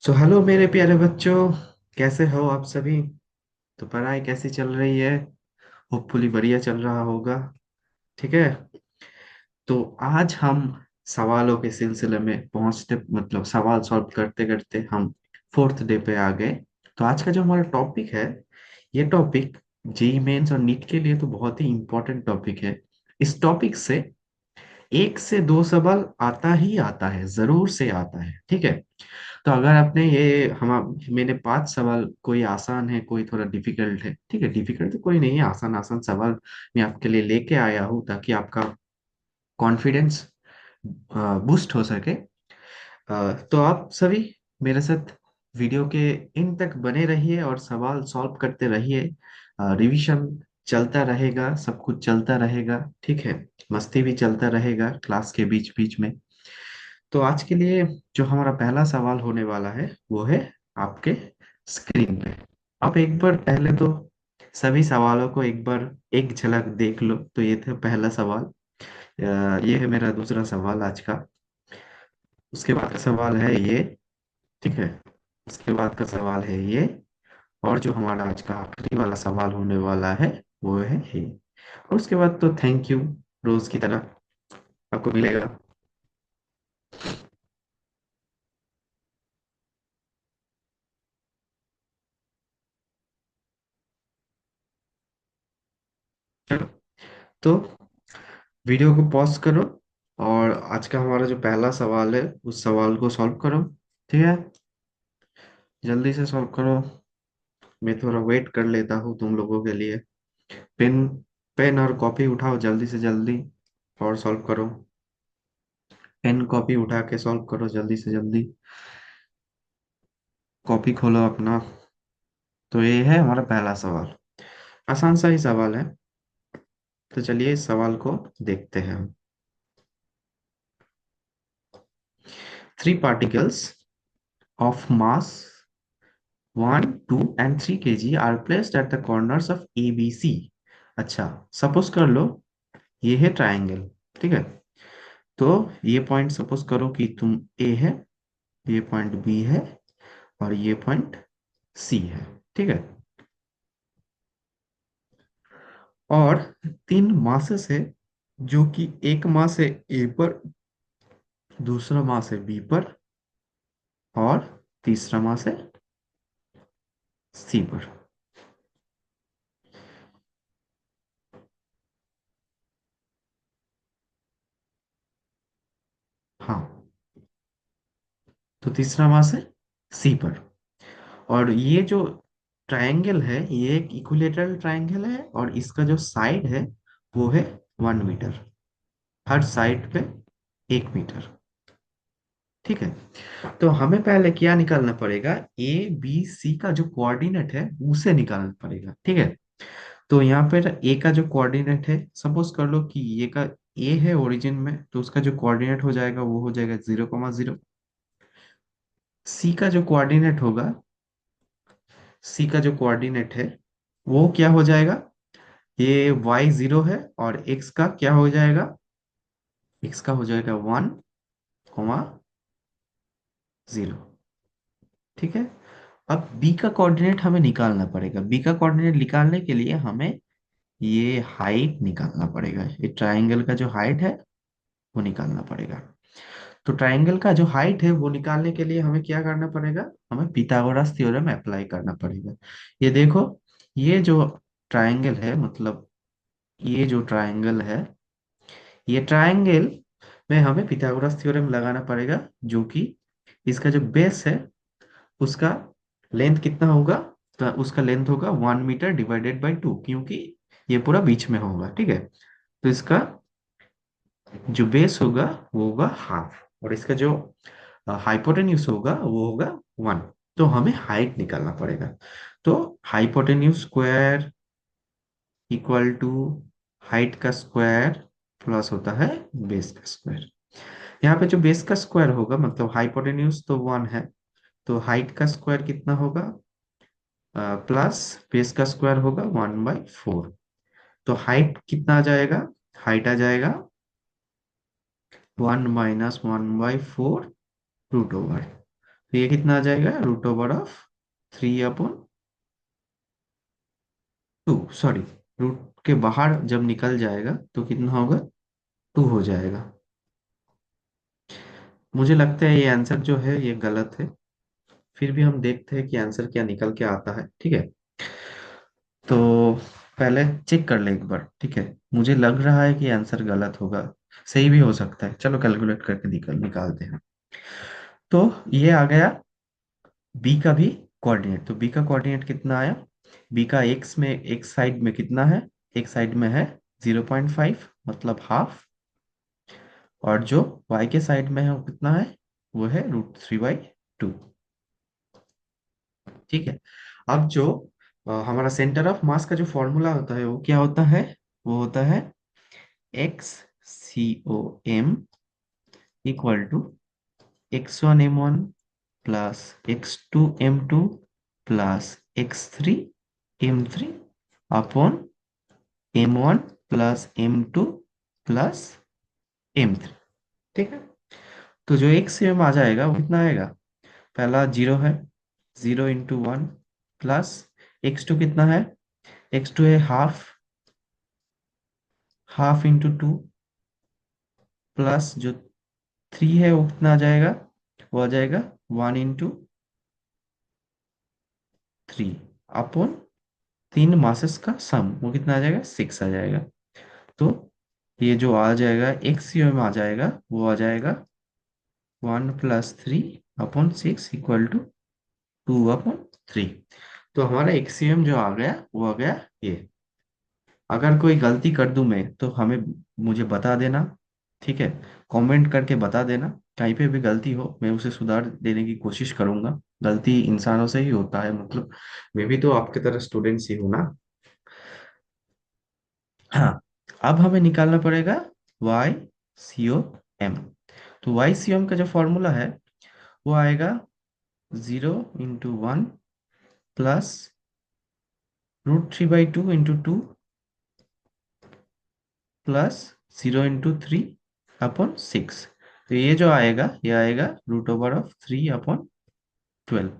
Hello मेरे प्यारे बच्चों। कैसे हो आप सभी? तो पढ़ाई कैसी चल रही है? होपफुली बढ़िया चल रहा होगा। ठीक है। तो आज हम सवालों के सिलसिले में पहुंचते मतलब सवाल सॉल्व करते करते हम फोर्थ डे पे आ गए। तो आज का जो हमारा टॉपिक है, ये टॉपिक जेई मेंस और नीट के लिए तो बहुत ही इम्पोर्टेंट टॉपिक है। इस टॉपिक से एक से दो सवाल आता ही आता है, जरूर से आता है। ठीक है। तो अगर आपने ये हम मैंने पांच सवाल, कोई आसान है कोई थोड़ा डिफिकल्ट है, ठीक है, डिफिकल्ट तो कोई नहीं है, आसान आसान सवाल मैं आपके लिए लेके आया हूँ ताकि आपका कॉन्फिडेंस बूस्ट हो सके। तो आप सभी मेरे साथ वीडियो के इन तक बने रहिए और सवाल सॉल्व करते रहिए। रिवीजन चलता रहेगा, सब कुछ चलता रहेगा। ठीक है। मस्ती भी चलता रहेगा क्लास के बीच बीच में। तो आज के लिए जो हमारा पहला सवाल होने वाला है वो है आपके स्क्रीन पे। आप एक बार पहले तो सभी सवालों को एक बार एक झलक देख लो। तो ये था पहला सवाल। ये है मेरा दूसरा सवाल आज का। उसके बाद का सवाल है ये। ठीक है। उसके बाद का सवाल है ये। और जो हमारा आज का आखिरी वाला सवाल होने वाला है वो है ये। और उसके बाद तो थैंक यू, रोज की तरह आपको मिलेगा। चलो, तो वीडियो को पॉज करो और आज का हमारा जो पहला सवाल है उस सवाल को सॉल्व करो। ठीक है। जल्दी से सॉल्व करो। मैं थोड़ा वेट कर लेता हूँ तुम लोगों के लिए। पेन पेन और कॉपी उठाओ जल्दी से जल्दी और सॉल्व करो। पेन कॉपी उठा के सॉल्व करो जल्दी से जल्दी। कॉपी खोलो अपना। तो ये है हमारा पहला सवाल। आसान सा ही सवाल है। तो चलिए इस सवाल को देखते हैं हम। Three particles of mass 1, 2 and 3 kg are placed at the corners of ABC। अच्छा, सपोज कर लो ये है ट्रायंगल। ठीक है। तो ये पॉइंट सपोज करो कि तुम ए है, ये पॉइंट बी है और ये पॉइंट सी है। ठीक है। और तीन मासेस है जो कि एक मास है ए पर, दूसरा मास है बी पर और तीसरा मास है सी पर। हाँ, तो तीसरा मास है सी पर। और ये जो ट्रायंगल है ये एक इक्विलेटरल ट्रायंगल है और इसका जो साइड है वो है 1 मीटर। हर साइड पे 1 मीटर। ठीक है। तो हमें पहले क्या निकालना पड़ेगा, ए बी सी का जो कोऑर्डिनेट है उसे निकालना पड़ेगा। ठीक है। तो यहाँ पर ए का जो कोऑर्डिनेट है, सपोज कर लो कि ये का ए है ओरिजिन में, तो उसका जो कोऑर्डिनेट हो जाएगा वो हो जाएगा 0,0। सी का जो कोऑर्डिनेट होगा, सी का जो कोऑर्डिनेट है वो क्या हो जाएगा, ये y 0 है और x का क्या हो जाएगा, x का हो जाएगा 1,0। ठीक है। अब b का कोऑर्डिनेट हमें निकालना पड़ेगा। b का कोऑर्डिनेट निकालने के लिए हमें ये हाइट निकालना पड़ेगा। ये ट्रायंगल का जो हाइट है वो निकालना पड़ेगा। तो ट्रायंगल का जो हाइट है वो निकालने के लिए हमें क्या करना पड़ेगा, हमें पिथागोरस थ्योरम अप्लाई करना पड़ेगा। ये देखो, ये जो ट्रायंगल है मतलब ये जो ट्रायंगल है, ये ट्रायंगल में हमें पिथागोरस थ्योरम लगाना पड़ेगा। जो कि इसका जो बेस है उसका लेंथ कितना होगा, तो उसका लेंथ होगा 1 मीटर डिवाइडेड बाई 2, क्योंकि ये पूरा बीच में होगा। ठीक है। तो इसका जो बेस होगा वो होगा हाफ और इसका जो हाइपोटेन्यूज होगा वो होगा 1। तो हमें हाइट निकालना पड़ेगा। तो hypotenuse square equal to height का स्क्वायर प्लस होता है बेस का स्क्वायर। यहाँ पे जो बेस का स्क्वायर होगा मतलब हाइपोटेन्यूज तो 1 है, तो हाइट का स्क्वायर कितना होगा, प्लस बेस का स्क्वायर होगा 1/4। तो हाइट कितना आ जाएगा, हाइट आ जाएगा 1 - 1/4 रूट ओवर। तो ये कितना आ जाएगा, root over of 3/2, sorry, root के बाहर जब निकल जाएगा तो कितना होगा, 2 हो जाएगा। मुझे लगता है ये आंसर जो है ये गलत है, फिर भी हम देखते हैं कि आंसर क्या निकल के आता है, ठीक है। तो पहले चेक कर ले एक बार, ठीक है। मुझे लग रहा है कि आंसर गलत होगा, सही भी हो सकता है, चलो कैलकुलेट करके निकालते हैं। तो ये आ गया बी का भी कोऑर्डिनेट। तो बी का कोऑर्डिनेट कितना आया, बी का एक्स में, एक साइड में कितना है, एक साइड में है 0.5 मतलब हाफ, और जो वाई के साइड में है वो कितना है, वो है √3/2, ठीक है। अब जो हमारा सेंटर ऑफ मास का जो फॉर्मूला होता है वो क्या होता है, वो होता है XCOM equal to X1M1 plus X2M2 plus X3M3 upon M1 plus M2 plus M3, ठीक है। तो जो XCM आ जाएगा वो कितना आएगा, पहला जीरो है, 0 × 1 प्लस X2 कितना है, X2 है हाफ, हाफ इंटू 2 प्लस जो 3 है वो कितना आ जाएगा, वो आ जाएगा 1 × 3 अपॉन 3 मासेस का सम, वो कितना आ जाएगा, 6 आ जाएगा। तो ये जो आ जाएगा एक्सियम आ जाएगा, वो आ जाएगा 1 + 3/6 इक्वल टू 2/3। तो हमारा एक्सियम जो आ गया वो आ गया ये। अगर कोई गलती कर दूं मैं तो हमें, मुझे बता देना, ठीक है। कमेंट करके बता देना, कहीं पे भी गलती हो मैं उसे सुधार देने की कोशिश करूंगा। गलती इंसानों से ही होता है, मतलब मैं भी तो आपकी तरह स्टूडेंट्स ही हूँ ना। हाँ, अब हमें निकालना पड़ेगा YCOM। तो YCOM का जो फॉर्मूला है वो आएगा 0 × 1 प्लस √3/2 × 2 प्लस 0 × 3/6। तो ये जो आएगा ये आएगा √3/12।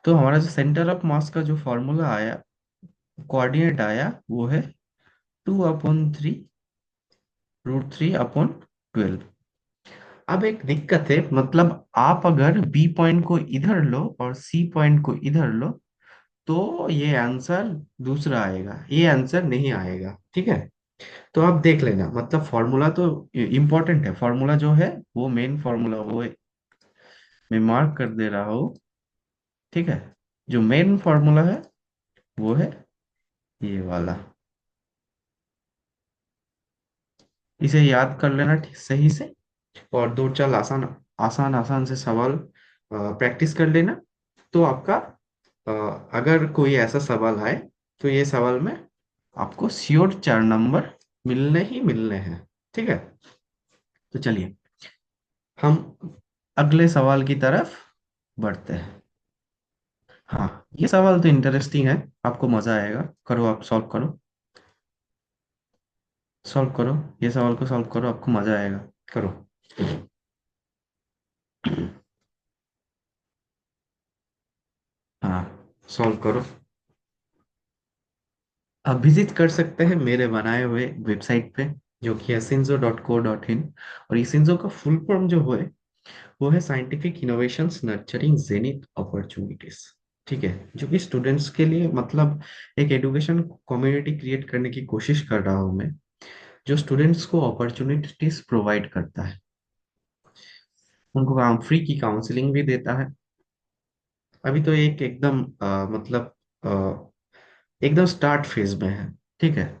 तो हमारा जो सेंटर ऑफ मास का जो फॉर्मूला आया, कोऑर्डिनेट आया, वो है 2/3 √3/12। अब एक दिक्कत है, मतलब आप अगर बी पॉइंट को इधर लो और सी पॉइंट को इधर लो तो ये आंसर दूसरा आएगा, ये आंसर नहीं आएगा, ठीक है। तो आप देख लेना, मतलब फॉर्मूला तो इम्पोर्टेंट है, फॉर्मूला जो है वो मेन फॉर्मूला वो है, मैं मार्क कर दे रहा हूँ, ठीक है। जो मेन फॉर्मूला है वो है ये वाला, इसे याद कर लेना ठीक सही से, और दो चार आसान आसान आसान से सवाल प्रैक्टिस कर लेना। तो आपका अगर कोई ऐसा सवाल आए तो ये सवाल में आपको श्योर 4 नंबर मिलने ही मिलने हैं, ठीक है। तो चलिए हम अगले सवाल की तरफ बढ़ते हैं। हाँ, ये सवाल तो इंटरेस्टिंग है, आपको मजा आएगा, करो आप सॉल्व करो, सॉल्व करो, ये सवाल को सॉल्व करो, आपको मजा आएगा, करो। हाँ, सॉल्व करो। आप विजिट कर सकते हैं मेरे बनाए हुए वेबसाइट पे, जो कि है sinzo.co.in। और ये सिंजो का फुल फॉर्म जो है वो है scientific innovations nurturing zenith opportunities, ठीक है। जो कि स्टूडेंट्स के लिए, मतलब एक एजुकेशन कम्युनिटी क्रिएट करने की कोशिश कर रहा हूँ मैं, जो स्टूडेंट्स को अपॉर्चुनिटीज प्रोवाइड करता है, उनको फ्री की काउंसलिंग भी देता है। अभी तो एक एकदम मतलब एकदम स्टार्ट फेज में है, ठीक है।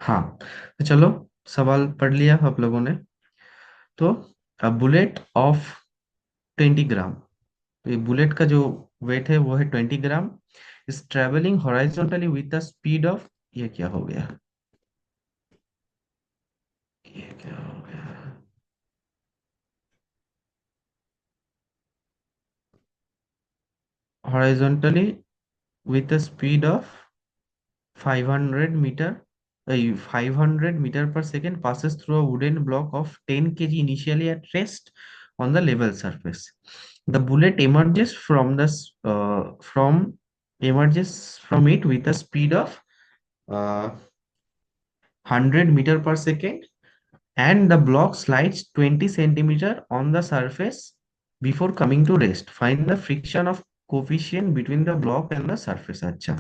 हाँ, तो चलो, सवाल पढ़ लिया आप लोगों ने। तो बुलेट ऑफ 20 ग्राम, तो ये बुलेट का जो वेट है वो है 20 ग्राम, is travelling horizontally with the speed of, ये क्या हो गया, ये क्या हो गया, horizontally with the speed of 500 metre 500 meter per second passes through a wooden block of 10 kg initially at rest on the level surface. The bullet emerges from it with a speed of 100 meter per second, and the block slides 20 centimeter on the surface before coming to rest. Find the friction of coefficient between the block and the surface. अच्छा,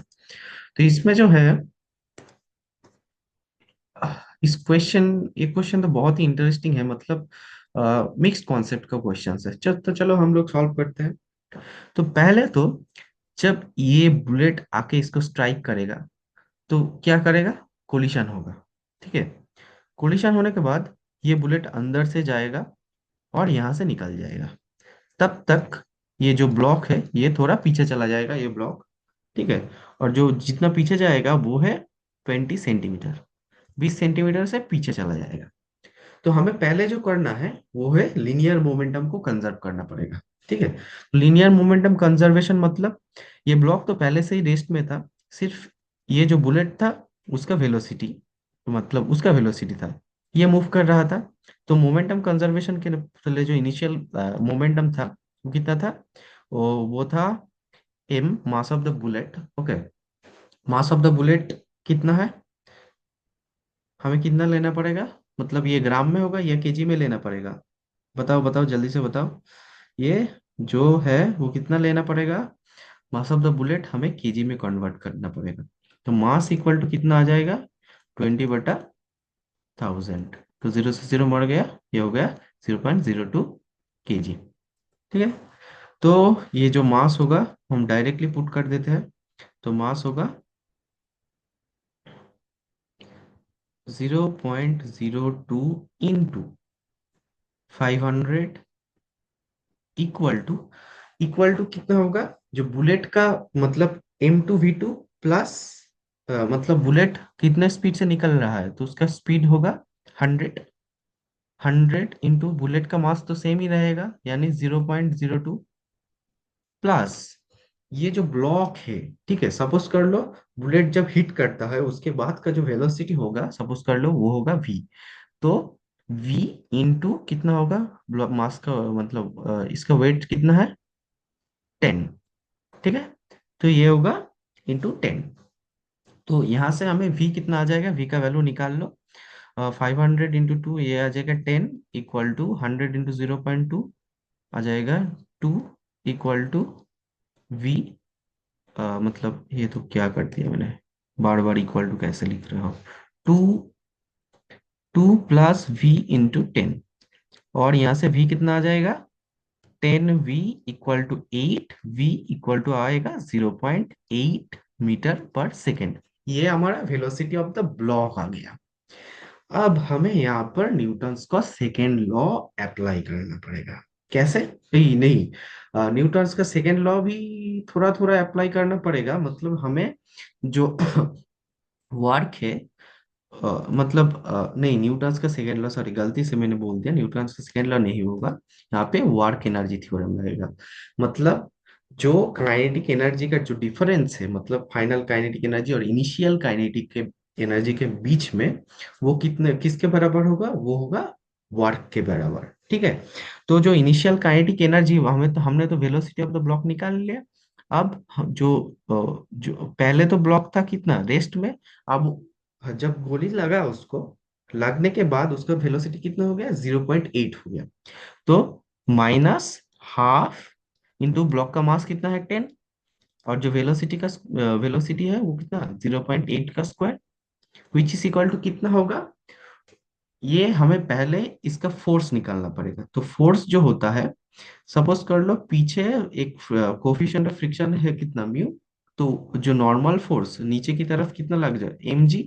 तो इसमें जो है, इस question ये question तो बहुत ही interesting है, मतलब मिक्स्ड कॉन्सेप्ट का क्वेश्चन है। तो चलो हम लोग सॉल्व करते हैं। तो पहले तो जब ये बुलेट आके इसको स्ट्राइक करेगा तो क्या करेगा, कोलिशन होगा। ठीक है, कोलिशन होने के बाद ये बुलेट अंदर से जाएगा और यहाँ से निकल जाएगा। तब तक ये जो ब्लॉक है ये थोड़ा पीछे चला जाएगा, ये ब्लॉक। ठीक है, और जो जितना पीछे जाएगा वो है 20 सेंटीमीटर, 20 सेंटीमीटर से पीछे चला जाएगा। तो हमें पहले जो करना है वो है लीनियर मोमेंटम को कंजर्व करना पड़ेगा। ठीक है, लीनियर मोमेंटम कंजर्वेशन मतलब ये ब्लॉक तो पहले से ही रेस्ट में था, सिर्फ ये जो बुलेट था उसका वेलोसिटी, मतलब उसका वेलोसिटी था, ये मूव कर रहा था। तो मोमेंटम कंजर्वेशन के लिए जो इनिशियल मोमेंटम था वो कितना था, वो था M mass of the bullet. Okay, mass of the bullet कितना है, हमें कितना लेना पड़ेगा, मतलब ये ग्राम में होगा या केजी में लेना पड़ेगा, बताओ बताओ जल्दी से बताओ। ये जो है वो कितना लेना पड़ेगा, मास ऑफ द बुलेट हमें केजी में कन्वर्ट करना पड़ेगा। तो मास इक्वल टू कितना आ जाएगा, 20/1000। तो जीरो से जीरो मर गया, ये हो गया 0.02 kg। ठीक है, तो ये जो मास होगा हम डायरेक्टली पुट कर देते हैं। तो मास होगा 0.02 इंटू 500 इक्वल टू कितना होगा, जो बुलेट का मतलब M2V2 प्लस, मतलब बुलेट कितने स्पीड से निकल रहा है तो उसका स्पीड होगा 100। 100 इंटू बुलेट का मास तो सेम ही रहेगा यानी 0.02 प्लस ये जो ब्लॉक है। ठीक है, सपोज कर लो बुलेट जब हिट करता है उसके बाद का जो वेलोसिटी होगा, सपोज कर लो वो होगा v। तो v इंटू कितना होगा, मास का मतलब इसका वेट कितना है, 10। ठीक है, तो ये होगा इंटू 10। तो यहाँ से हमें v कितना आ जाएगा, v का वैल्यू निकाल लो। 500 इंटू 2, ये आ जाएगा 10, इक्वल टू 100 इंटू 0.2 आ जाएगा 2, इक्वल टू v। मतलब ये तो क्या कर दिया मैंने, बार बार इक्वल टू कैसे लिख रहा हूँ, 2, 2 + v/10। और यहाँ से v कितना आ जाएगा, 10v equal to 8v equal to आएगा 0.8 मीटर पर सेकेंड। ये हमारा वेलोसिटी ऑफ द ब्लॉक आ गया। अब हमें यहाँ पर न्यूटन्स का सेकेंड लॉ अप्लाई करना पड़ेगा। कैसे, नहीं नहीं, न्यूटन्स का सेकेंड लॉ भी थोड़ा थोड़ा अप्लाई करना पड़ेगा। मतलब हमें जो वर्क है, मतलब नहीं, न्यूटन्स का सेकेंड लॉ, सॉरी गलती से मैंने बोल दिया, न्यूटन्स का सेकेंड लॉ नहीं होगा, यहाँ पे वर्क एनर्जी थ्योरम लगेगा। मतलब जो काइनेटिक एनर्जी का जो डिफरेंस है, मतलब फाइनल काइनेटिक एनर्जी और इनिशियल काइनेटिक के एनर्जी के बीच में, वो कितने किसके बराबर होगा, वो होगा वर्क के बराबर। ठीक है, तो जो इनिशियल काइनेटिक एनर्जी हमें तो हमने तो वेलोसिटी ऑफ द ब्लॉक निकाल लिया। अब जो पहले तो ब्लॉक था कितना रेस्ट में, अब जब गोली लगा उसको, लगने के बाद उसका वेलोसिटी कितना हो गया, 0.8 हो गया। तो -½ इंटू ब्लॉक का मास कितना है 10, और जो वेलोसिटी है वो कितना 0.8 का square, which is equal to कितना होगा, ये हमें पहले इसका फोर्स निकालना पड़ेगा। तो फोर्स जो होता है, सपोज कर लो पीछे एक कोफिशिएंट ऑफ फ्रिक्शन है कितना म्यू, तो जो नॉर्मल फोर्स नीचे की तरफ कितना लग जाए mg,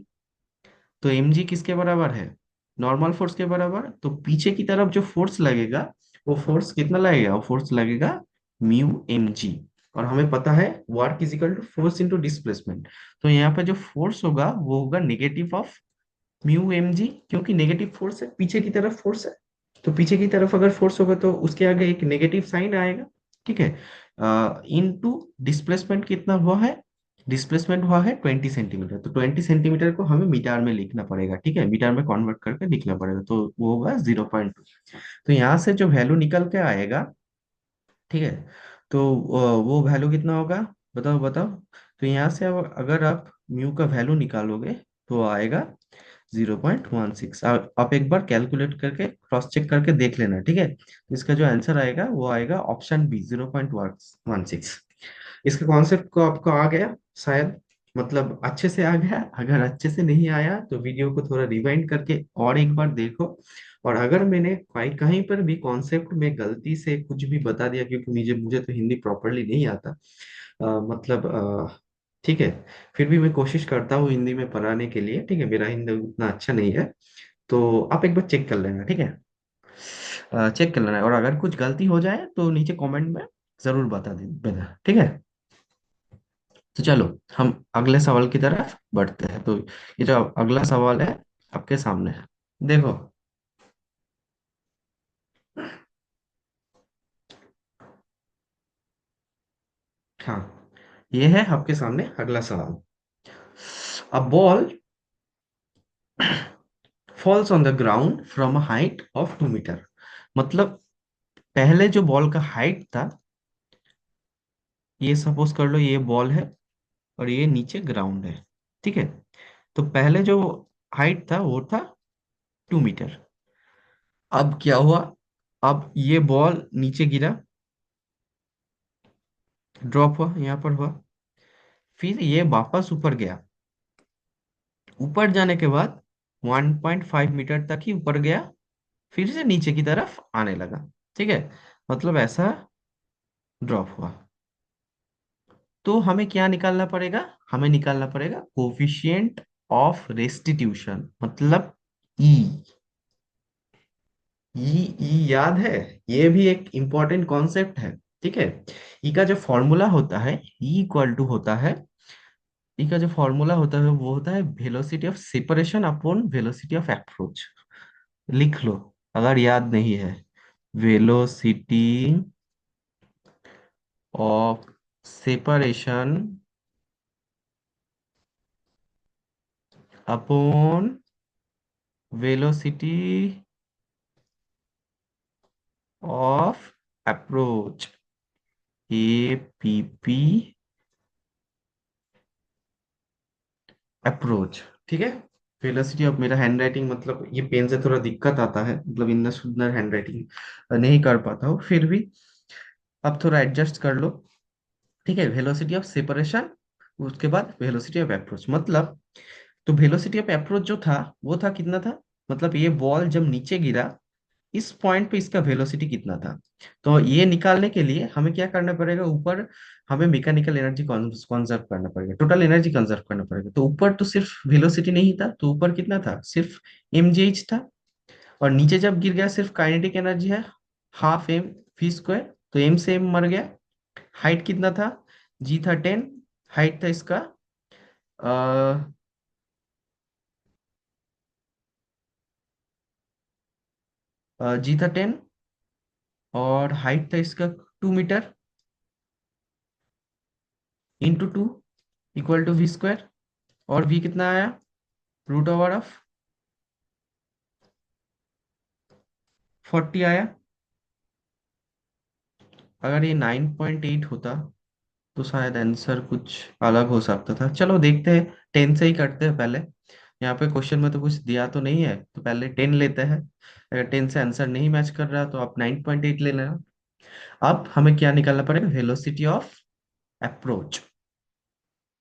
तो mg किसके बराबर है, नॉर्मल फोर्स के बराबर। तो पीछे की तरफ जो फोर्स लगेगा वो फोर्स कितना लगेगा, वो फोर्स लगेगा म्यू mg। और हमें पता है work is equal to force into displacement. तो यहाँ पे जो फोर्स होगा वो होगा नेगेटिव ऑफ म्यू mg, क्योंकि नेगेटिव फोर्स है, पीछे की तरफ फोर्स है। तो पीछे की तरफ अगर फोर्स होगा तो उसके आगे एक नेगेटिव साइन आएगा। ठीक है, इनटू डिस्प्लेसमेंट कितना हुआ है, डिस्प्लेसमेंट हुआ है 20 सेंटीमीटर, तो 20 सेंटीमीटर को हमें मीटर में लिखना पड़ेगा, ठीक है, मीटर में कन्वर्ट करके लिखना पड़ेगा, तो वो होगा 0.2। तो यहाँ से जो वैल्यू निकल के आएगा, ठीक है, तो वो वैल्यू कितना होगा, बताओ बताओ। तो यहाँ से अब अगर आप म्यू का वैल्यू निकालोगे तो आएगा 0.16। आप एक बार कैलकुलेट करके क्रॉस चेक करके देख लेना, ठीक है, तो इसका जो आंसर आएगा वो आएगा ऑप्शन बी, 0.16। इसका कॉन्सेप्ट को आपको आ गया शायद, मतलब अच्छे से आ गया। अगर अच्छे से नहीं आया तो वीडियो को थोड़ा रिवाइंड करके और एक बार देखो। और अगर मैंने कहीं कहीं पर भी कॉन्सेप्ट में गलती से कुछ भी बता दिया, क्योंकि मुझे मुझे तो हिंदी प्रॉपरली नहीं आता, मतलब ठीक है, फिर भी मैं कोशिश करता हूँ हिंदी में पढ़ाने के लिए, ठीक है, मेरा हिंदी उतना अच्छा नहीं है, तो आप एक बार चेक कर लेना, ठीक है, चेक कर लेना, और अगर कुछ गलती हो जाए तो नीचे कमेंट में जरूर बता देना, ठीक है। तो चलो हम अगले सवाल की तरफ बढ़ते हैं। तो ये जो अगला सवाल है आपके सामने है, देखो। हाँ, ये है आपके सामने अगला सवाल। A ball falls on the ground from a height of 2 metre. मतलब पहले जो बॉल का हाइट था, ये सपोज कर लो ये बॉल है और ये नीचे ग्राउंड है, ठीक है। तो पहले जो हाइट था वो था 2 मीटर। अब क्या हुआ, अब ये बॉल नीचे गिरा, ड्रॉप हुआ, यहाँ पर हुआ, फिर ये वापस ऊपर गया। ऊपर जाने के बाद 1.5 मीटर तक ही ऊपर गया, फिर से नीचे की तरफ आने लगा, ठीक है, मतलब ऐसा ड्रॉप हुआ। तो हमें क्या निकालना पड़ेगा, हमें निकालना पड़ेगा कोफिशिएंट ऑफ रेस्टिट्यूशन, मतलब ई। ई याद है, ये भी एक इंपॉर्टेंट कॉन्सेप्ट है, ठीक है। ई का जो फॉर्मूला होता है, ई इक्वल टू होता है, ई का जो फॉर्मूला होता है वो होता है velocity of separation upon velocity of approach. लिख लो अगर याद नहीं है, velocity of separation upon velocity of approach, A P P approach, ठीक है। वेलोसिटी ऑफ, मेरा हैंड राइटिंग मतलब ये पेन से थोड़ा दिक्कत आता है, मतलब इतना सुंदर हैंड राइटिंग नहीं कर पाता हूँ, फिर भी अब थोड़ा एडजस्ट कर लो, ठीक है। वेलोसिटी ऑफ सेपरेशन, उसके बाद वेलोसिटी ऑफ अप्रोच, मतलब तो वेलोसिटी ऑफ अप्रोच जो था वो था कितना था, मतलब ये बॉल जब नीचे गिरा, इस पॉइंट पे इसका वेलोसिटी कितना था। तो ये निकालने के लिए हमें क्या करना पड़ेगा, ऊपर हमें मैकेनिकल एनर्जी कंजर्व करना पड़ेगा, टोटल एनर्जी कंजर्व करना पड़ेगा। तो ऊपर तो सिर्फ वेलोसिटी नहीं था, तो ऊपर कितना था, सिर्फ mgh था, और नीचे जब गिर गया सिर्फ काइनेटिक एनर्जी है, हाफ एम वी स्क्वायर, तो एम से एम मर गया। हाइट कितना था, जी था 10, हाइट था इसका जी था 10, और हाइट था इसका 2 metre, into 2 equal to V square, और वी कितना आया, रूट ओवर ऑफ 40 आया। अगर ये 9.8 होता तो शायद आंसर कुछ अलग हो सकता था। चलो देखते हैं, 10 से ही करते हैं पहले। यहाँ पे क्वेश्चन में तो कुछ दिया तो नहीं है, तो पहले 10 लेते हैं। अगर 10 से आंसर नहीं मैच कर रहा तो आप 9.8 ले लेना। अब हमें क्या निकालना पड़ेगा, वेलोसिटी ऑफ अप्रोच।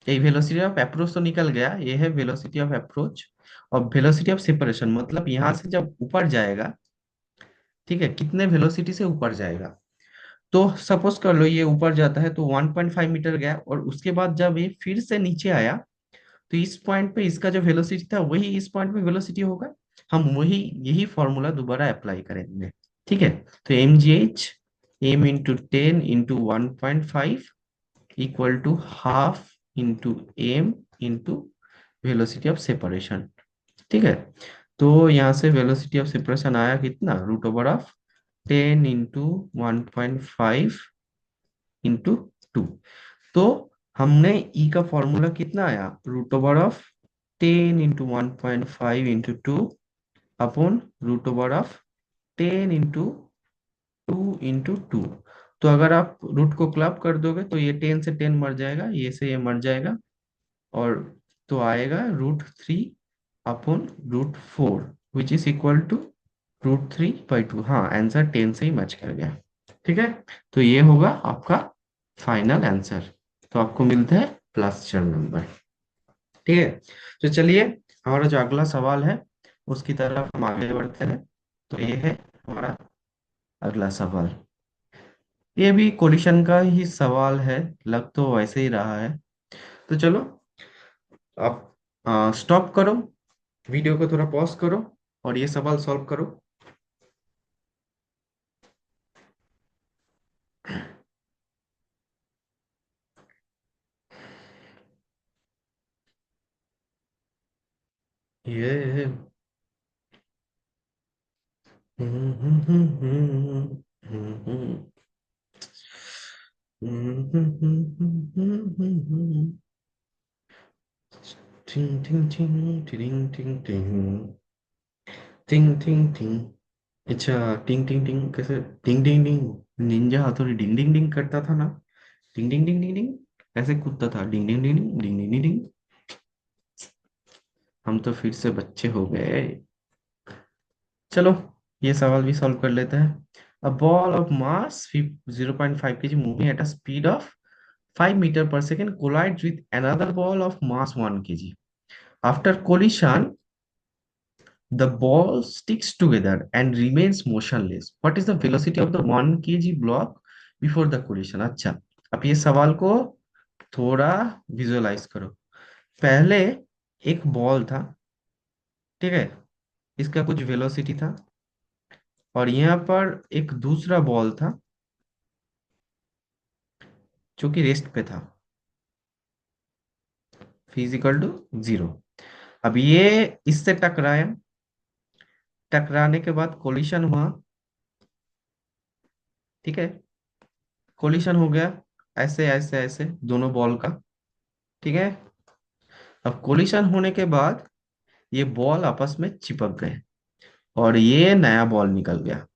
ये वेलोसिटी ऑफ अप्रोच तो निकल गया, ये है वेलोसिटी ऑफ अप्रोच। और वेलोसिटी ऑफ सेपरेशन मतलब यहाँ से जब ऊपर जाएगा, ठीक है, कितने वेलोसिटी से ऊपर जाएगा। तो सपोज कर लो ये ऊपर जाता है तो 1.5 मीटर गया, और उसके बाद जब ये फिर से नीचे आया, तो इस पॉइंट पे इसका जो वेलोसिटी था वही इस पॉइंट पे वेलोसिटी होगा। हम वही यही फॉर्मूला दोबारा अप्लाई करेंगे, ठीक है। तो M G H, M into 10 into 1.5 equal to half into M into velocity of separation, ठीक है। तो यहाँ से वेलोसिटी ऑफ सेपरेशन आया कितना, root over of 10 into 1.5 into 2। तो हमने ई का फॉर्मूला कितना आया, root over of 10 × 1.5 × 2 upon root over of 10 × 2 × 2। तो अगर आप रूट को क्लब कर दोगे तो ये 10 से 10 मर जाएगा, ये से ये मर जाएगा, और तो आएगा √3 upon √4 which is equal to √3/2। हाँ, आंसर 10 से ही मैच कर गया। ठीक है, तो ये होगा आपका फाइनल आंसर। तो आपको मिलते हैं +4 नंबर। ठीक है, तो चलिए हमारा जो अगला सवाल है उसकी तरफ हम आगे बढ़ते हैं। तो ये है हमारा अगला सवाल। ये भी कोलिशन का ही सवाल है, लग तो वैसे ही रहा है। तो चलो आप स्टॉप करो, वीडियो को थोड़ा पॉज करो और ये सवाल सॉल्व करो। ये टिंग टिंग टिंग टिंग टिंग टिंग टिंग टिंग टिंग। अच्छा, टिंग टिंग टिंग कैसे? टिंग टिंग टिंग निंजा हथौड़ी डिंग डिंग डिंग करता था ना, डिंग डिंग डिंग डिंग डिंग ऐसे कूदता था, डिंग डिंग डिंग डिंग डिंग डिंग डिंग डिंग। हम तो फिर से बच्चे हो गए। चलो ये सवाल भी सॉल्व कर लेते हैं। A ball of mass 0.5 kg moving at a speed of 5 metre पर second collides with another ball of mass 1 kg. After collision, the ball sticks together and remains motionless. What is the velocity of the 1 kg block before the collision? अच्छा, अब ये सवाल को थोड़ा visualise करो। पहले एक बॉल था, ठीक है, इसका कुछ वेलोसिटी था, और यहाँ पर एक दूसरा बॉल था जो कि रेस्ट पे था, फिजिकल टू 0। अब ये इससे टकराया, टकराने के बाद कोलिशन हुआ, ठीक है, कोलिशन हो गया ऐसे ऐसे ऐसे दोनों बॉल का। ठीक है, अब कोलिशन होने के बाद ये बॉल आपस में चिपक गए और ये नया बॉल निकल गया,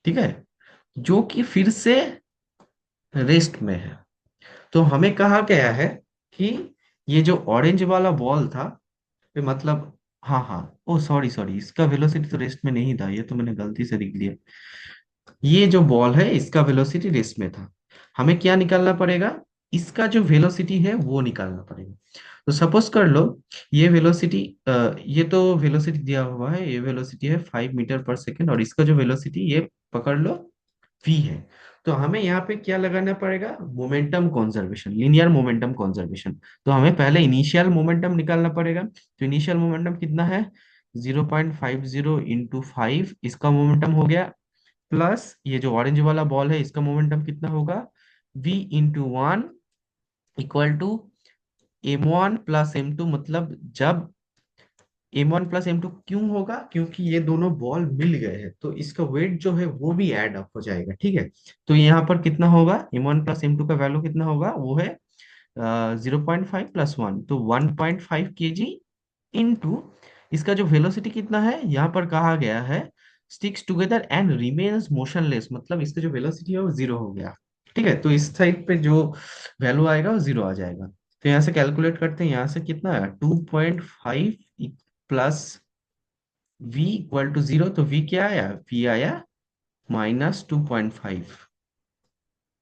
ठीक है, जो कि फिर से रेस्ट में है। तो हमें कहा गया है कि ये जो ऑरेंज वाला बॉल था, ये मतलब, हाँ हाँ, ओ सॉरी सॉरी, इसका वेलोसिटी तो रेस्ट में नहीं था, ये तो मैंने गलती से लिख दिया। ये जो बॉल है इसका वेलोसिटी रेस्ट में था, हमें क्या निकालना पड़ेगा, इसका जो वेलोसिटी है वो निकालना पड़ेगा। तो सपोज कर लो ये वेलोसिटी, ये तो वेलोसिटी दिया हुआ है, ये वेलोसिटी है 5 मीटर पर सेकेंड, और इसका जो वेलोसिटी ये पकड़ लो v है। तो हमें यहाँ पे क्या लगाना पड़ेगा, momentum conservation, linear momentum conservation. तो हमें पहले इनिशियल मोमेंटम निकालना पड़ेगा। तो इनिशियल मोमेंटम कितना है, 0.50 × 5 इसका मोमेंटम हो गया, प्लस ये जो ऑरेंज वाला बॉल है इसका मोमेंटम कितना होगा, v × 1 = m1 + m2। मतलब जब m1 + m2 क्यों होगा, क्योंकि ये दोनों बॉल मिल गए हैं तो इसका वेट जो है वो भी ऐड अप हो जाएगा, ठीक है। तो यहाँ पर कितना होगा, m1 + m2 का वैल्यू कितना होगा, वो है 0.5 + 1, तो 1.5 kg इंटू इसका जो वेलोसिटी कितना है, यहाँ पर कहा गया है sticks together and remains motionless, मतलब इसका जो वेलोसिटी है वो 0 हो गया। ठीक है, तो इस साइड पे जो वैल्यू आएगा वो 0 आ जाएगा। तो यहाँ से कैलकुलेट करते हैं, यहाँ से कितना है 2.5 प्लस v = 0, तो v क्या आया, v आया -2.5।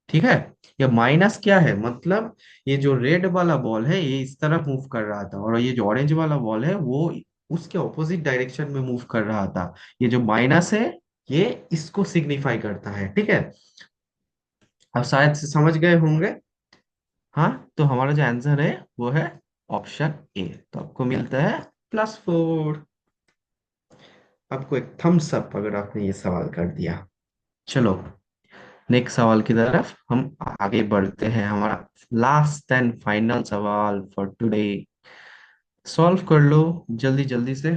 ठीक है, ये माइनस क्या है, मतलब ये जो रेड वाला बॉल है ये इस तरफ मूव कर रहा था, और ये जो ऑरेंज वाला बॉल है वो उसके ऑपोजिट डायरेक्शन में मूव कर रहा था। ये जो माइनस है ये इसको सिग्निफाई करता है, ठीक है। अब शायद से समझ गए होंगे। हाँ, तो हमारा जो आंसर है वो है ऑप्शन ए। तो आपको मिलता है +4। आपको एक थम्स अप अगर आपने ये सवाल कर दिया। चलो नेक्स्ट सवाल की तरफ हम आगे बढ़ते हैं। हमारा लास्ट एंड फाइनल सवाल फॉर टुडे। सॉल्व कर लो जल्दी जल्दी से,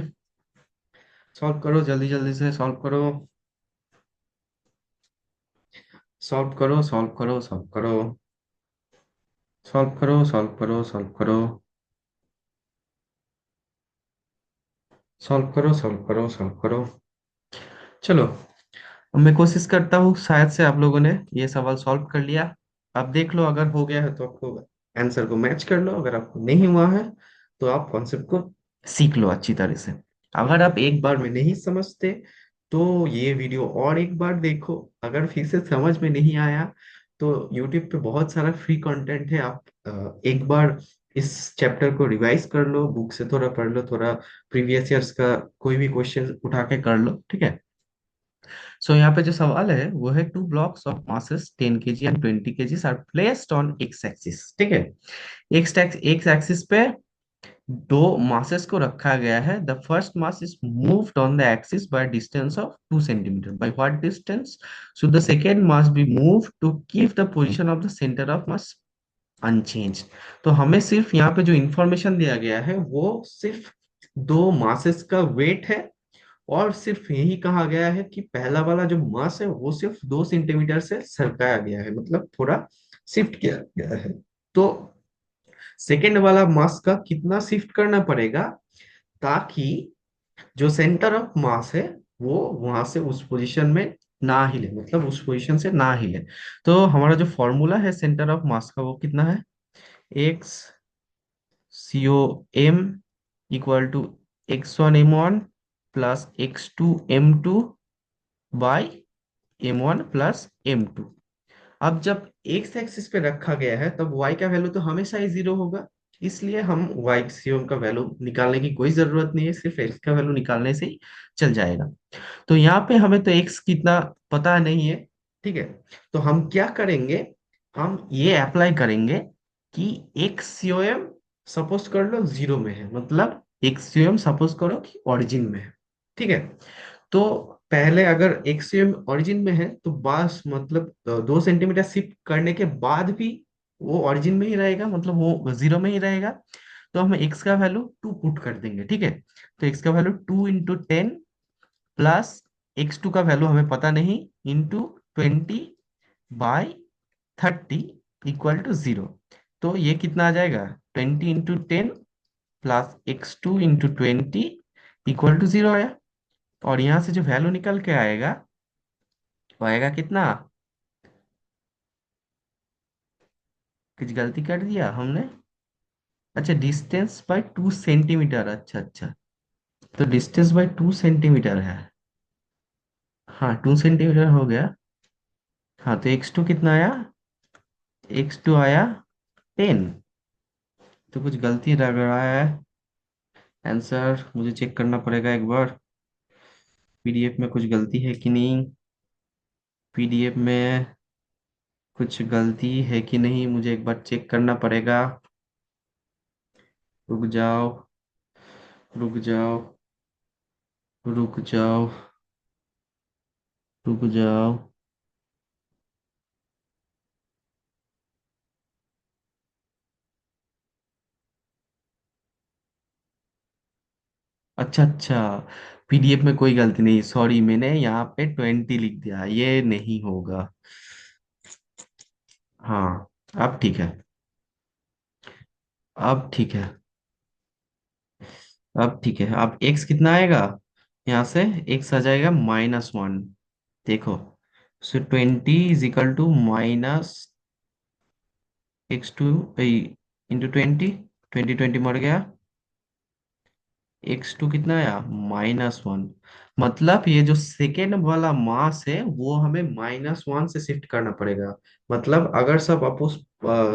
सॉल्व करो जल्दी जल्दी से, सॉल्व करो, सॉल्व करो, सॉल्व करो, सॉल्व करो। सॉल्व करो, सॉल्व करो, सॉल्व करो, सॉल्व करो, सॉल्व करो, सॉल्व करो। चलो, अब मैं कोशिश करता हूँ, शायद से आप लोगों ने ये सवाल सॉल्व कर लिया। आप देख लो, अगर हो गया है तो आपको आंसर को मैच कर लो, अगर आपको नहीं हुआ है तो आप कॉन्सेप्ट को सीख लो अच्छी तरह से। अगर आप एक बार में नहीं समझते तो ये वीडियो और एक बार देखो। अगर फिर से समझ में नहीं आया तो YouTube पे बहुत सारा फ्री कंटेंट है, आप एक बार इस चैप्टर को रिवाइज कर लो, बुक से थोड़ा पढ़ लो, थोड़ा प्रीवियस ईयर्स का कोई भी क्वेश्चन उठा के कर लो, ठीक है। सो यहाँ पे जो सवाल है वो है, two blocks of masses 10 kg and 20 kg are placed on X axis, ठीक है। एक्स एक्सिस पे दो मासेस को रखा गया है। The first mass is moved on the axis by distance of 2 centimetre, by what distance should the second mass be move to keep the position of the centre of mass unchange. तो हमें सिर्फ यहाँ पे जो information दिया गया है वो सिर्फ दो मासेस का वेट है, और सिर्फ यही कहा गया है कि पहला वाला जो मास है वो सिर्फ 2 सेंटीमीटर से सरकाया गया है, मतलब थोड़ा शिफ्ट किया गया है। तो सेकेंड वाला मास का कितना शिफ्ट करना पड़ेगा ताकि जो सेंटर ऑफ मास है वो वहां से उस पोजीशन में ना हिले, मतलब उस पोजीशन से ना हिले। तो हमारा जो फॉर्मूला है सेंटर ऑफ मास का वो कितना है, X C O M equal to x1 m1 plus x2 m2 by m1 plus m2। अब जब एक्स एक्सिस पे रखा गया है तब y का वैल्यू तो हमेशा ही 0 होगा, इसलिए हम y का वैल्यू निकालने की कोई जरूरत नहीं है, सिर्फ x का वैल्यू निकालने से ही चल जाएगा। तो यहाँ पे हमें तो x कितना पता नहीं है, ठीक है। तो हम क्या करेंगे, हम ये अप्लाई करेंगे कि एक्सियोम सपोज कर लो 0 में है, मतलब एक्सियोम सपोज करो कि ओरिजिन में है, ठीक है। तो पहले अगर एक्सियम ओरिजिन में है तो बस मतलब 2 सेंटीमीटर शिफ्ट करने के बाद भी वो ओरिजिन में ही रहेगा, मतलब वो 0 में ही रहेगा। तो हम एक्स का वैल्यू 2 पुट कर देंगे, ठीक है। तो एक्स का वैल्यू 2 × 10 प्लस x2 का वैल्यू हमें पता नहीं, इंटू 20/30 इक्वल टू 0। तो ये कितना आ जाएगा, 20 × 10 प्लस x2 × 20 इक्वल टू 0 आया। और यहाँ से जो वैल्यू निकल के आएगा वो आएगा कितना, कुछ गलती कर दिया हमने। अच्छा, डिस्टेंस बाय 2 सेंटीमीटर, अच्छा अच्छा। तो डिस्टेंस बाय 2 सेंटीमीटर है। हाँ, 2 सेंटीमीटर हो गया। हाँ, तो x2 कितना आया, x2 आया 10। तो कुछ गलती लग रहा है, आंसर मुझे चेक करना पड़ेगा एक बार, पीडीएफ में कुछ गलती है कि नहीं, पीडीएफ में कुछ गलती है कि नहीं मुझे एक बार चेक करना पड़ेगा। रुक जाओ, रुक जाओ, रुक जाओ, रुक जाओ। अच्छा अच्छा, पीडीएफ में कोई गलती नहीं, सॉरी, मैंने यहाँ पे 20 लिख दिया, ये नहीं होगा। हाँ, अब ठीक है, अब ठीक है, अब ठीक है। अब एक्स कितना आएगा, यहाँ से एक्स आ जाएगा -1। देखो, so 20 is equal to -x2 into 20, 20 मर गया, x2 कितना आया -1। मतलब ये जो सेकेंड वाला मास है वो हमें -1 से शिफ्ट करना पड़ेगा। मतलब अगर सब अपोज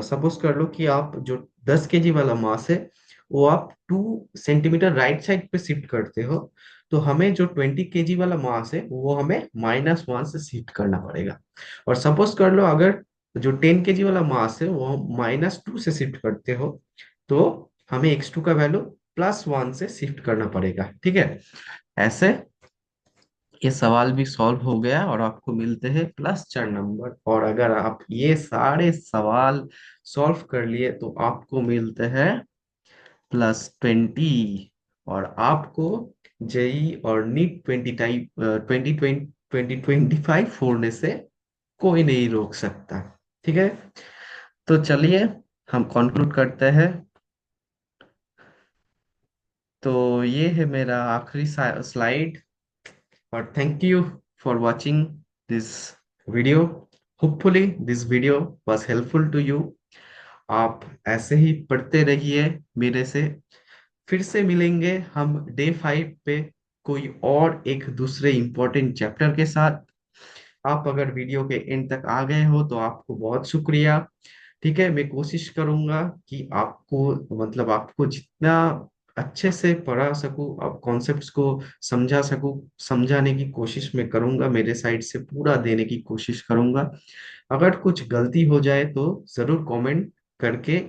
सपोज कर लो कि आप जो 10 kg वाला मास है वो आप 2 सेंटीमीटर राइट साइड पे शिफ्ट करते हो, तो हमें जो 20 kg वाला मास है वो हमें -1 से शिफ्ट करना पड़ेगा। और सपोज कर लो अगर जो 10 kg वाला मास है वो -2 से शिफ्ट करते हो, तो हमें x2 का वैल्यू +1 से शिफ्ट करना पड़ेगा, ठीक है। ऐसे ये सवाल भी सॉल्व हो गया और आपको मिलते हैं +4 नंबर। और अगर आप ये सारे सवाल सॉल्व कर लिए तो आपको मिलते हैं +20। और आपको जेई और नीट 2025 फोड़ने से कोई नहीं रोक सकता, ठीक है। तो चलिए, हम कंक्लूड करते हैं। तो ये है मेरा आखिरी स्लाइड। और thank you for watching this video. Hopefully this video was helpful to you. आप ऐसे ही पढ़ते रहिए मेरे से। फिर से मिलेंगे हम डे 5 पे कोई और एक दूसरे इंपॉर्टेंट चैप्टर के साथ। आप अगर वीडियो के एंड तक आ गए हो तो आपको बहुत शुक्रिया। ठीक है, मैं कोशिश करूंगा कि आपको मतलब आपको जितना अच्छे से पढ़ा सकूं, आप कॉन्सेप्ट्स को समझा सकूं, समझाने की कोशिश मैं करूंगा, मेरे साइड से पूरा देने की कोशिश करूंगा। अगर कुछ गलती हो जाए तो जरूर कमेंट करके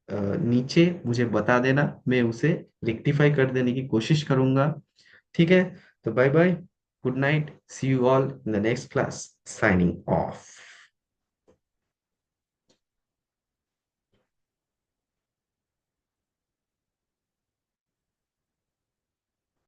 नीचे मुझे बता देना, मैं उसे रेक्टिफाई कर देने की कोशिश करूंगा। ठीक है, तो bye bye, good night, see you all in the next class, signing of.